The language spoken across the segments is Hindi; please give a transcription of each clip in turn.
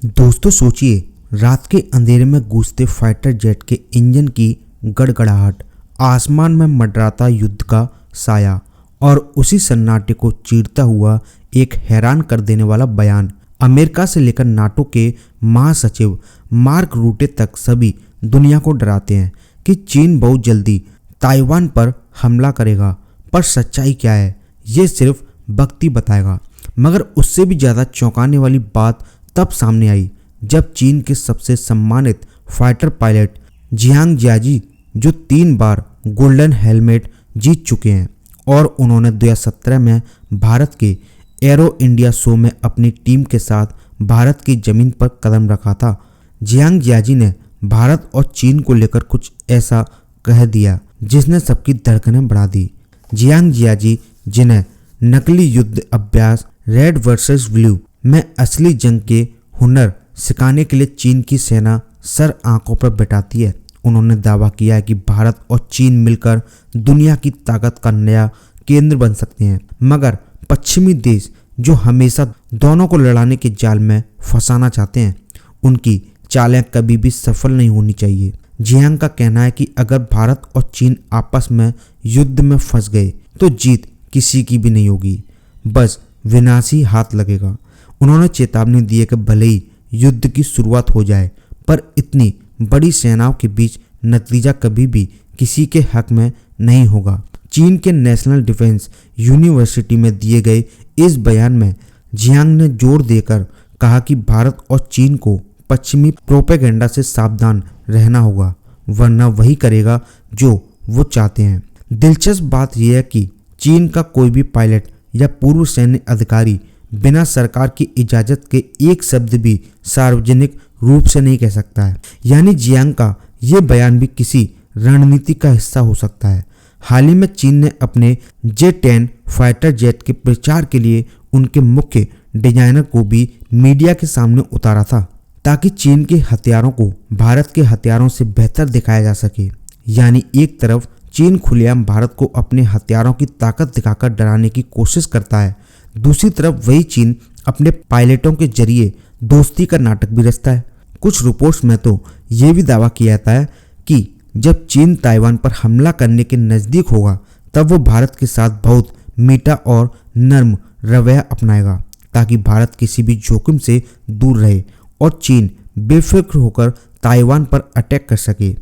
दोस्तों सोचिए, रात के अंधेरे में गूंजते फाइटर जेट के इंजन की गड़गड़ाहट, आसमान में मंडराता युद्ध का साया और उसी सन्नाटे को चीरता हुआ एक हैरान कर देने वाला बयान। अमेरिका से लेकर नाटो के महासचिव मार्क रूटे तक सभी दुनिया को डराते हैं कि चीन बहुत जल्दी ताइवान पर हमला करेगा। पर सच्चाई क्या है, ये सिर्फ वक्त ही बताएगा। मगर उससे भी ज़्यादा चौंकाने वाली बात तब सामने आई जब चीन के सबसे सम्मानित फाइटर पायलट जियांग जियाजी, जो 3 बार गोल्डन हेलमेट जीत चुके हैं और उन्होंने 2017 में भारत के एरो इंडिया शो में अपनी टीम के साथ भारत की ज़मीन पर कदम रखा था। जियांग जियाजी ने भारत और चीन को लेकर कुछ ऐसा कह दिया जिसने सबकी धड़कनें बढ़ा दी। जियांग जियाजी, जिन्हें नकली युद्ध अभ्यास रेड वर्सेस ब्लू में असली जंग के हुनर सिखाने के लिए चीन की सेना सर आंखों पर बैठाती है, उन्होंने दावा किया है कि भारत और चीन मिलकर दुनिया की ताकत का नया केंद्र बन सकते हैं। मगर पश्चिमी देश, जो हमेशा दोनों को लड़ाने के जाल में फंसाना चाहते हैं, उनकी चालें कभी भी सफल नहीं होनी चाहिए। जियांग का कहना है कि अगर भारत और चीन आपस में युद्ध में फंस गए तो जीत किसी की भी नहीं होगी, बस विनाशी हाथ लगेगा। उन्होंने चेतावनी दी है कि भले ही युद्ध की शुरुआत हो जाए, पर इतनी बड़ी सेनाओं के बीच नतीजा कभी भी किसी के हक में नहीं होगा। चीन के नेशनल डिफेंस यूनिवर्सिटी में दिए गए इस बयान में जियांग ने जोर देकर कहा कि भारत और चीन को पश्चिमी प्रोपेगेंडा से सावधान रहना होगा, वरना वही करेगा जो वो चाहते हैं। दिलचस्प बात यह है कि चीन का कोई भी पायलट या पूर्व सैन्य अधिकारी बिना सरकार की इजाज़त के एक शब्द भी सार्वजनिक रूप से नहीं कह सकता है। यानी जियांग का ये बयान भी किसी रणनीति का हिस्सा हो सकता है। हाल ही में चीन ने अपने J-10 फाइटर जेट के प्रचार के लिए उनके मुख्य डिजाइनर को भी मीडिया के सामने उतारा था, ताकि चीन के हथियारों को भारत के हथियारों से बेहतर दिखाया जा सके। यानी एक तरफ चीन खुलेआम भारत को अपने हथियारों की ताकत दिखाकर डराने की कोशिश करता है, दूसरी तरफ वही चीन अपने पायलटों के जरिए दोस्ती का नाटक भी रचता है। कुछ रिपोर्ट्स में तो ये भी दावा किया जाता है कि जब चीन ताइवान पर हमला करने के नज़दीक होगा, तब वो भारत के साथ बहुत मीठा और नर्म रवैया अपनाएगा, ताकि भारत किसी भी जोखिम से दूर रहे और चीन बेफिक्र होकर ताइवान पर अटैक कर सके।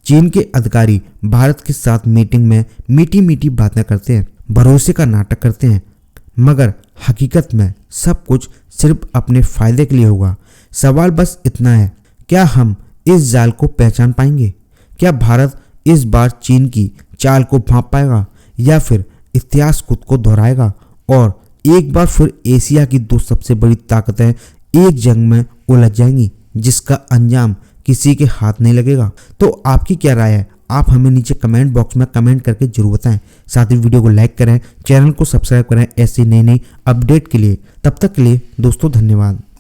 चीन के अधिकारी भारत के साथ मीटिंग में मीठी मीठी बातें करते हैं, भरोसे का नाटक करते हैं, मगर हकीकत में सब कुछ सिर्फ अपने फायदे के लिए होगा। सवाल बस इतना है, क्या हम इस जाल को पहचान पाएंगे? क्या भारत इस बार चीन की चाल को भांप पाएगा, या फिर इतिहास खुद को दोहराएगा और एक बार फिर एशिया की 2 सबसे बड़ी ताकतें एक जंग में उलझ जाएंगी, जिसका अंजाम किसी के हाथ नहीं लगेगा? तो आपकी क्या राय है? आप हमें नीचे कमेंट बॉक्स में कमेंट करके जरूर बताएं। साथ ही वीडियो को लाइक करें, चैनल को सब्सक्राइब करें ऐसी नई नई अपडेट के लिए। तब तक के लिए दोस्तों धन्यवाद।